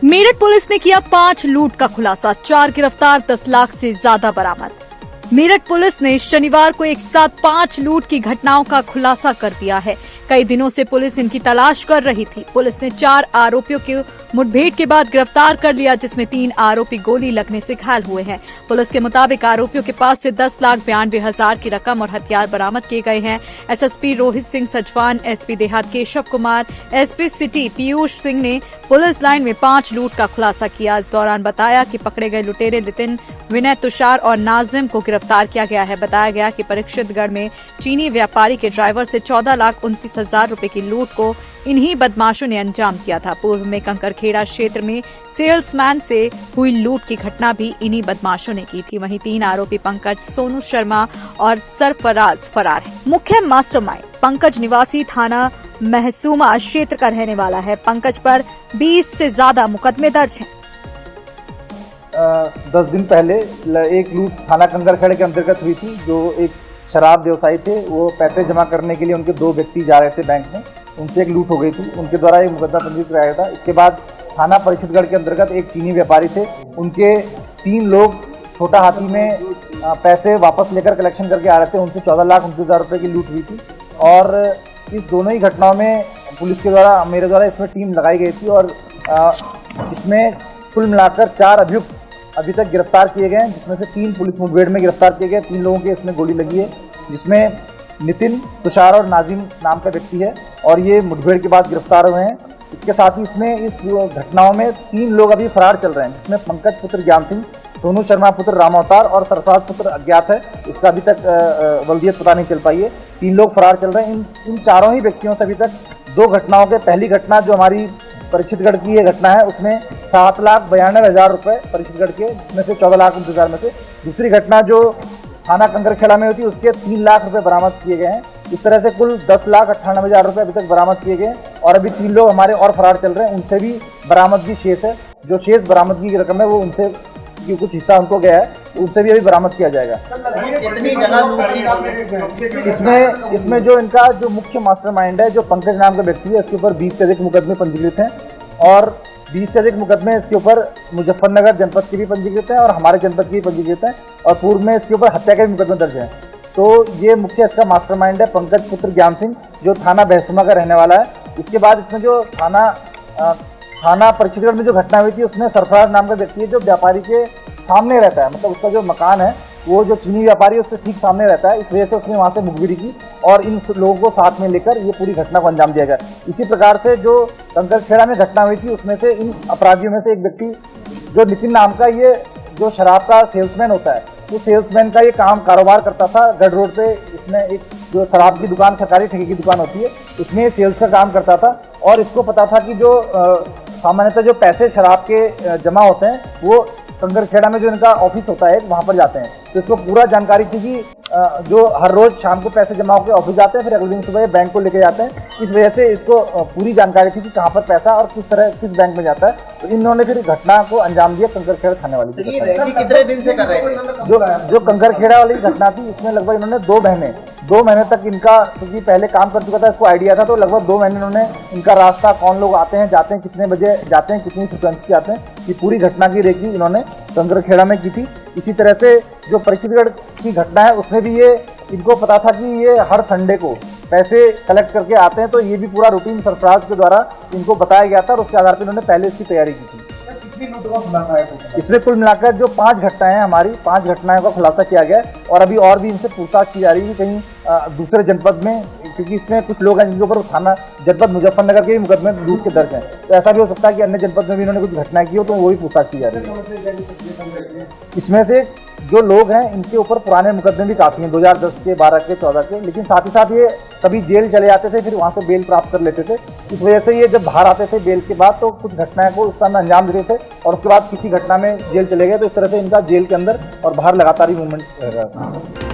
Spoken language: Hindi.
मेरठ पुलिस ने किया 5 लूट का खुलासा, 4 गिरफ्तार, 10 लाख से ज्यादा बरामद। मेरठ पुलिस ने शनिवार को एक साथ 5 लूट की घटनाओं का खुलासा कर दिया है। कई दिनों से पुलिस इनकी तलाश कर रही थी। पुलिस ने 4 आरोपियों को मुठभेड़ के बाद गिरफ्तार कर लिया, जिसमें 3 आरोपी गोली लगने से घायल हुए हैं। पुलिस के मुताबिक आरोपियों के पास से 10,92,000 की रकम और हथियार बरामद किए गए हैं। एसएसपी रोहित सिंह सचवान, एसपी देहात केशव कुमार, एसपी सिटी पीयूष सिंह ने पुलिस लाइन में 5 लूट का खुलासा किया। इस दौरान बताया कि पकड़े गए लुटेरे नितिन, विनय, तुषार और नाजिम को गिरफ्तार किया गया है। बताया गया कि परीक्षितगढ़ में चीनी व्यापारी के ड्राइवर से 14,29,000 रुपए की लूट को इन्हीं बदमाशों ने अंजाम दिया था। पूर्व में कंकरखेड़ा क्षेत्र में सेल्समैन से हुई लूट की घटना भी इन्हीं बदमाशों ने की थी। वहीं 3 आरोपी पंकज, सोनू शर्मा और सरफराज फरार है। मुख्य मास्टरमाइंड पंकज निवासी थाना महसूमा क्षेत्र का रहने वाला है। पंकज पर 20 से ज्यादा मुकदमे दर्ज हैं। 10 दिन पहले एक लूट थाना कंकरखेड़े के अंतर्गत हुई थी। जो एक शराब व्यवसायी थे, वो पैसे जमा करने के लिए उनके 2 व्यक्ति जा रहे थे बैंक में, उनसे एक लूट हो गई थी। उनके द्वारा एक मुकदमा पंजीकृत कराया गया था। इसके बाद थाना परिषदगढ़ के अंतर्गत एक चीनी व्यापारी थे, उनके 3 लोग छोटा हाथी में पैसे वापस लेकर कलेक्शन करके आ रहे थे। उनसे 14,29,000 रुपये की लूट हुई थी। और इस दोनों ही घटनाओं में पुलिस के द्वारा, मेरे द्वारा इसमें टीम लगाई गई थी और इसमें कुल मिलाकर 4 अभियुक्त अभी तक गिरफ्तार किए गए हैं, जिसमें से 3 पुलिस मुठभेड़ में गिरफ्तार किए गए। 3 लोगों के इसमें गोली लगी है, जिसमें नितिन, तुषार और नाजिम नाम का व्यक्ति है, और ये मुठभेड़ के बाद गिरफ्तार हुए हैं। इसके साथ ही इसमें इस घटनाओं में 3 लोग अभी फरार चल रहे हैं, जिसमें पंकज पुत्र ज्ञान सिंह, सोनू शर्मा पुत्र राम अवतार और सरफराज पुत्र अज्ञात है। इसका अभी तक वल्दियत पता नहीं चल पाई है। 3 लोग फरार चल रहे हैं। इन चारों ही व्यक्तियों से अभी तक 2 घटनाओं के, पहली घटना जो हमारी परीक्षितगढ़ की ये घटना है, उसमें 7,92,000 रुपये परीक्षितगढ़ के, जिसमें से 14,29,000 में से। दूसरी घटना जो थाना कंकरखेड़ा में हुई थी, उसके 3 लाख रुपए बरामद किए गए हैं। इस तरह से कुल 10,98,000 रुपये अभी तक बरामद किए गए हैं। और अभी 3 लोग हमारे और फरार चल रहे हैं, उनसे भी बरामदगी शेष है। जो शेष बरामदगी की रकम है वो उनसे कुछ हिस्सा उनको गया है, उनसे भी अभी बरामद किया जाएगा। इसमें जो इनका जो मुख्य मास्टरमाइंड है, जो पंकज नाम का व्यक्ति है, इसके ऊपर 20 से अधिक मुकदमे पंजीकृत हैं। और 20 से अधिक मुकदमे इसके ऊपर मुजफ्फरनगर जनपद के भी पंजीकृत हैं और हमारे जनपद के भी पंजीकृत हैं। और पूर्व में इसके ऊपर हत्या के भी मुकदमे दर्ज हैं। तो ये मुख्य इसका मास्टरमाइंड है पंकज पुत्र ज्ञान सिंह, जो थाना महसूमा का रहने वाला है। इसके बाद इसमें जो थाना परिषदगढ़ में जो घटना हुई थी, उसमें सरफराज नाम का व्यक्ति है, जो व्यापारी के सामने रहता है। मतलब उसका जो मकान है, वो जो चीनी व्यापारी है उसके ठीक सामने रहता है। इस वजह से उसने वहाँ से मुखबिरी की और इन लोगों को साथ में लेकर ये पूरी घटना को अंजाम दिया गया। इसी प्रकार से जो कंकरखेड़ा में घटना हुई थी, उसमें से इन अपराधियों में से एक व्यक्ति, जो नितिन नाम का, ये जो शराब का सेल्समैन होता है, तो सेल्समैन का ये कारोबार करता था गढ़ रोड पे। इसमें एक जो शराब की दुकान, सरकारी ठेके की दुकान होती है, उसमें सेल्स का काम करता था। और इसको पता था कि जो सामान्यतः जो पैसे शराब के जमा होते हैं, वो कंकरखेड़ा में जो इनका ऑफिस होता है वहाँ पर जाते हैं। तो इसको पूरा जानकारी थी कि जो हर रोज शाम को पैसे जमा होकर ऑफिस जाते हैं, फिर अगले दिन सुबह बैंक को लेके जाते हैं। इस वजह से इसको पूरी जानकारी थी कि कहाँ पर पैसा और किस तरह किस बैंक में जाता है। तो इन्होंने फिर घटना को अंजाम दिया कंकरखेड़ा थाने वाली। कितने दिन से कर रहे थे? जो कंकरखेड़ा वाली घटना थी, इसमें लगभग इन्होंने 2 महीने तक इनका, क्योंकि पहले काम कर चुका था, इसको आइडिया था, तो लगभग 2 महीने इन्होंने इनका रास्ता, कौन लोग आते हैं जाते हैं, कितने बजे जाते हैं, कितनी फ्रिक्वेंसी से आते हैं, ये पूरी घटना की रेकी इन्होंने कंकरखेड़ा में की थी। इसी तरह से जो परीक्षितगढ़ की घटना है, उसमें भी ये इनको पता था कि ये हर संडे को पैसे कलेक्ट करके आते हैं। तो ये भी पूरा रूटीन सरफराज के द्वारा इनको बताया गया था और उसके आधार पर इन्होंने पहले इसकी तैयारी की थी। इसमें कुल मिलाकर जो 5 घटनाएं हैं, हमारी 5 घटनाओं का खुलासा किया गया है। और अभी और भी इनसे पूछताछ की जा रही है कहीं दूसरे जनपद में, क्योंकि इसमें कुछ लोग हैं जिनके ऊपर थाना जनपद मुजफ्फरनगर के भी मुकदमे लूट के दर्ज हैं। तो ऐसा भी हो सकता है कि अन्य जनपद में भी इन्होंने कुछ घटनाएं की हो, तो वो भी पूछताछ की जा रही है। इसमें से जो लोग हैं, इनके ऊपर पुराने मुकदमे भी काफ़ी हैं, 2010 के, 12 के, 14 के। लेकिन साथ ही साथ ये कभी जेल चले जाते थे, फिर वहाँ से बेल प्राप्त कर लेते थे। इस वजह से ये जब बाहर आते थे बेल के बाद, तो कुछ घटनाएं को उस समय अंजाम देते थे और उसके बाद किसी घटना में जेल चले गए। तो इस तरह से इनका जेल के अंदर और बाहर लगातार ही मूवमेंट रह रहा था।